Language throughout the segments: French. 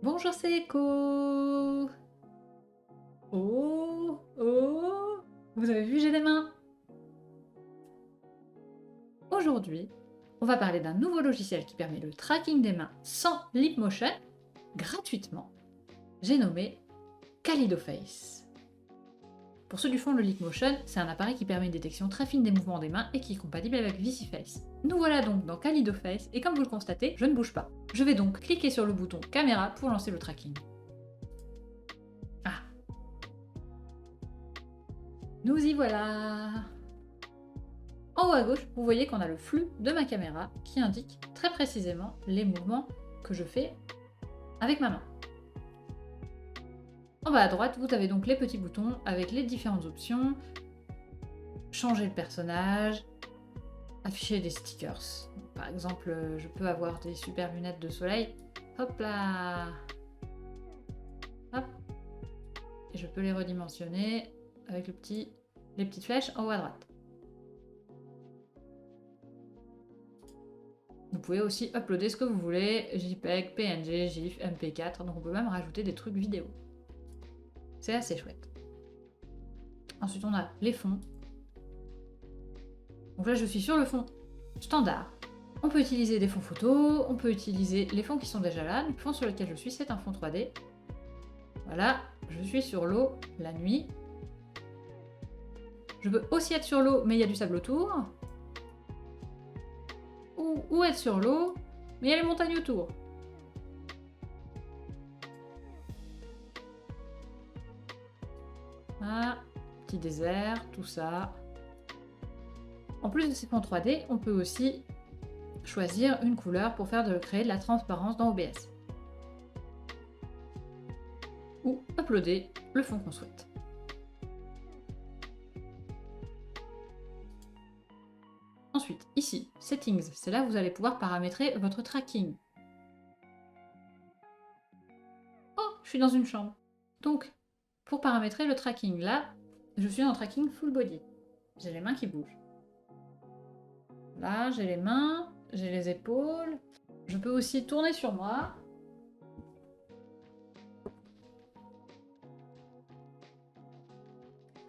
Bonjour, c'est Echo. Oh, oh, vous avez vu, j'ai des mains. Aujourd'hui, on va parler d'un nouveau logiciel qui permet le tracking des mains sans Leapmotion, gratuitement. J'ai nommé KalidoFace. Pour ceux du fond, le Leapmotion, c'est un appareil qui permet une détection très fine des mouvements des mains et qui est compatible avec VisiFace. Nous voilà donc dans KalidoFace et comme vous le constatez, je ne bouge pas. Je vais donc cliquer sur le bouton caméra pour lancer le tracking. Ah, nous y voilà. En haut à gauche, vous voyez qu'on a le flux de ma caméra qui indique très précisément les mouvements que je fais avec ma main. En bas à droite, vous avez donc les petits boutons avec les différentes options. Changer le personnage, afficher des stickers. Par exemple, je peux avoir des super lunettes de soleil. Hop là. Hop. Et je peux les redimensionner avec les petites flèches en haut à droite. Vous pouvez aussi uploader ce que vous voulez, JPEG, PNG, GIF, MP4, donc on peut même rajouter des trucs vidéo. C'est assez chouette. Ensuite on a les fonds. Donc là je suis sur le fond standard. On peut utiliser des fonds photos, on peut utiliser les fonds qui sont déjà là. Le fond sur lequel je suis c'est un fond 3D. Voilà, je suis sur l'eau la nuit. Je peux aussi être sur l'eau mais il y a du sable autour. Ou être sur l'eau mais il y a les montagnes autour. Ah, petit désert, tout ça. En plus de ces fonds 3D, on peut aussi choisir une couleur pour créer de la transparence dans OBS. Ou uploader le fond qu'on souhaite. Ensuite, ici, Settings, c'est là où vous allez pouvoir paramétrer votre tracking. Oh, je suis dans une chambre. Donc, pour paramétrer le tracking, là, je suis en tracking full body. J'ai les mains qui bougent. Là, j'ai les mains, j'ai les épaules. Je peux aussi tourner sur moi.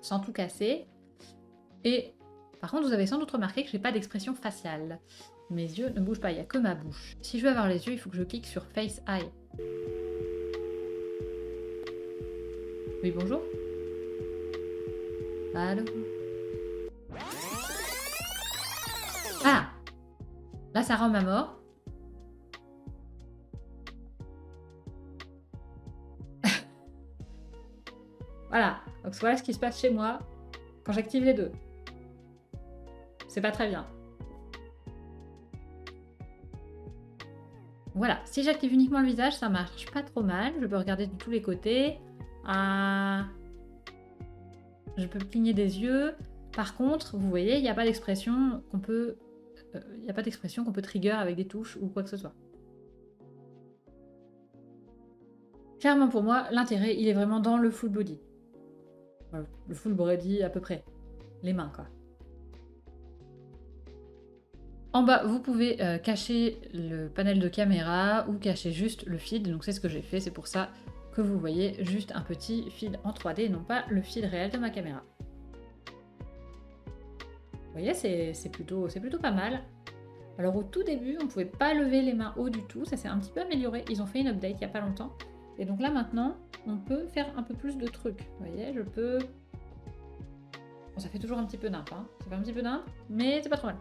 Sans tout casser. Et par contre, vous avez sans doute remarqué que je n'ai pas d'expression faciale. Mes yeux ne bougent pas, il n'y a que ma bouche. Si je veux avoir les yeux, il faut que je clique sur Face Eye. Oui, bonjour. Allô. Ah, là, ça rend ma mort. Voilà, donc voilà ce qui se passe chez moi quand j'active les deux. C'est pas très bien. Voilà, si j'active uniquement le visage, ça marche pas trop mal. Je peux regarder de tous les côtés. Ah, je peux cligner des yeux. Par contre, vous voyez, il n'y a pas d'expression qu'on peut... trigger avec des touches ou quoi que ce soit. Clairement pour moi, l'intérêt, il est vraiment dans le full body. Le full body à peu près. Les mains, quoi. En bas, vous pouvez cacher le panel de caméra ou cacher juste le feed. Donc c'est ce que j'ai fait, c'est pour ça que vous voyez juste un petit feed en 3D et non pas le feed réel de ma caméra. Vous voyez, c'est plutôt pas mal. Alors au tout début, on ne pouvait pas lever les mains haut du tout, ça s'est un petit peu amélioré. Ils ont fait une update il n'y a pas longtemps. Et donc là maintenant, on peut faire un peu plus de trucs. Vous voyez, je peux... Bon, ça fait toujours un petit peu nimp, hein. Ça fait un petit peu nimp, mais c'est pas trop mal.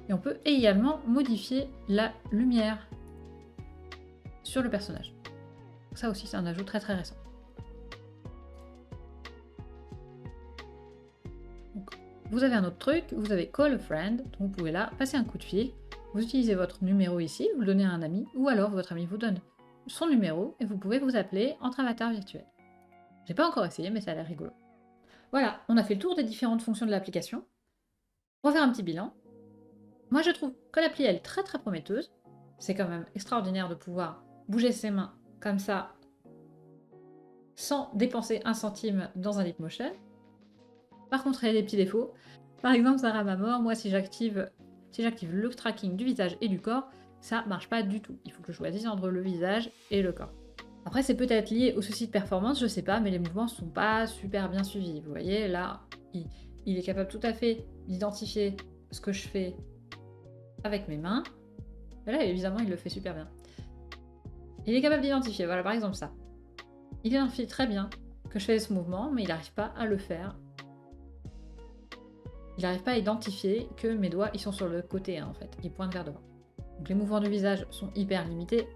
Et on peut également modifier la lumière sur le personnage. Ça aussi, c'est un ajout très très récent. Donc, vous avez un autre truc, vous avez Call a Friend, donc vous pouvez là passer un coup de fil, vous utilisez votre numéro ici, vous le donnez à un ami, ou alors votre ami vous donne son numéro et vous pouvez vous appeler entre avatars virtuels. J'ai pas encore essayé, mais ça a l'air rigolo. Voilà, on a fait le tour des différentes fonctions de l'application. On va faire un petit bilan. Moi, je trouve que l'appli, elle est très très prometteuse. C'est quand même extraordinaire de pouvoir bouger ses mains comme ça, sans dépenser un centime dans un Leapmotion. Par contre, il y a des petits défauts. Par exemple, ça rame à mort. Moi, si j'active le tracking du visage et du corps, ça marche pas du tout. Il faut que je choisisse entre le visage et le corps. Après, c'est peut-être lié au souci de performance, je sais pas, mais les mouvements sont pas super bien suivis. Vous voyez, là, il est capable tout à fait d'identifier ce que je fais avec mes mains. Et là, évidemment, il le fait super bien. Il est capable d'identifier, voilà, par exemple ça. Il identifie très bien que je fais ce mouvement, mais il n'arrive pas à le faire. Il n'arrive pas à identifier que mes doigts, ils sont sur le côté, hein, en fait. Ils pointent vers devant. Donc les mouvements du visage sont hyper limités.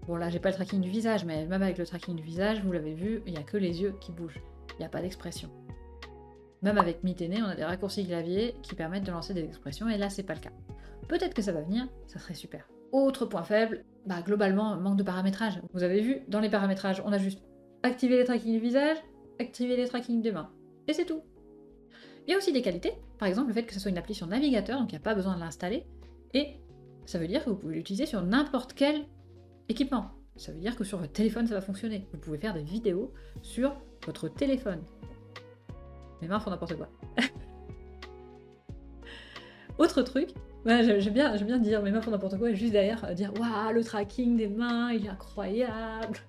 Bon, là, j'ai pas le tracking du visage, mais même avec le tracking du visage, vous l'avez vu, il n'y a que les yeux qui bougent. Il n'y a pas d'expression. Même avec Mythéné, on a des raccourcis clavier qui permettent de lancer des expressions, et là, c'est pas le cas. Peut-être que ça va venir, ça serait super. Autre point faible, globalement, manque de paramétrage. Vous avez vu, dans les paramétrages, on a juste activé les trackings du visage, activé les trackings des mains. Et c'est tout. Il y a aussi des qualités, par exemple le fait que ce soit une appli sur navigateur, donc il n'y a pas besoin de l'installer, et ça veut dire que vous pouvez l'utiliser sur n'importe quel équipement. Ça veut dire que sur votre téléphone ça va fonctionner. Vous pouvez faire des vidéos sur votre téléphone. Mes mains font n'importe quoi. Autre truc, j'aime bien dire mes mains font n'importe quoi et juste derrière dire waouh, le tracking des mains il est incroyable.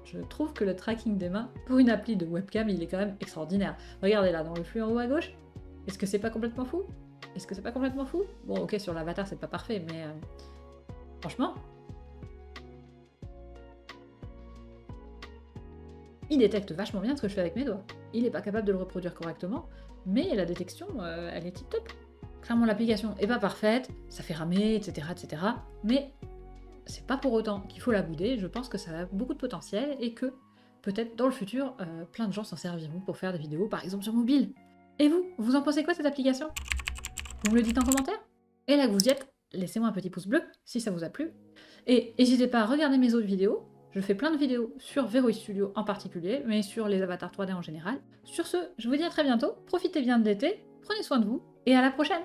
Je trouve que le tracking des mains pour une appli de webcam il est quand même extraordinaire. Regardez là dans le flux en haut à gauche. Est-ce que c'est pas complètement fou? Est-ce que c'est pas complètement fou? Bon ok, sur l'avatar c'est pas parfait, mais franchement, il détecte vachement bien ce que je fais avec mes doigts. Il n'est pas capable de le reproduire correctement, mais la détection, elle est tip top. Clairement, l'application est pas parfaite, ça fait ramer, etc., etc. Mais c'est pas pour autant qu'il faut la bouder. Je pense que ça a beaucoup de potentiel et que peut-être dans le futur, plein de gens s'en serviront pour faire des vidéos, par exemple sur mobile. Et vous en pensez quoi de cette application? Vous me le dites en commentaire? Et là que vous y êtes, laissez-moi un petit pouce bleu si ça vous a plu. Et n'hésitez pas à regarder mes autres vidéos. Je fais plein de vidéos sur Veroi Studio en particulier, mais sur les avatars 3D en général. Sur ce, je vous dis à très bientôt, profitez bien de l'été, prenez soin de vous, et à la prochaine!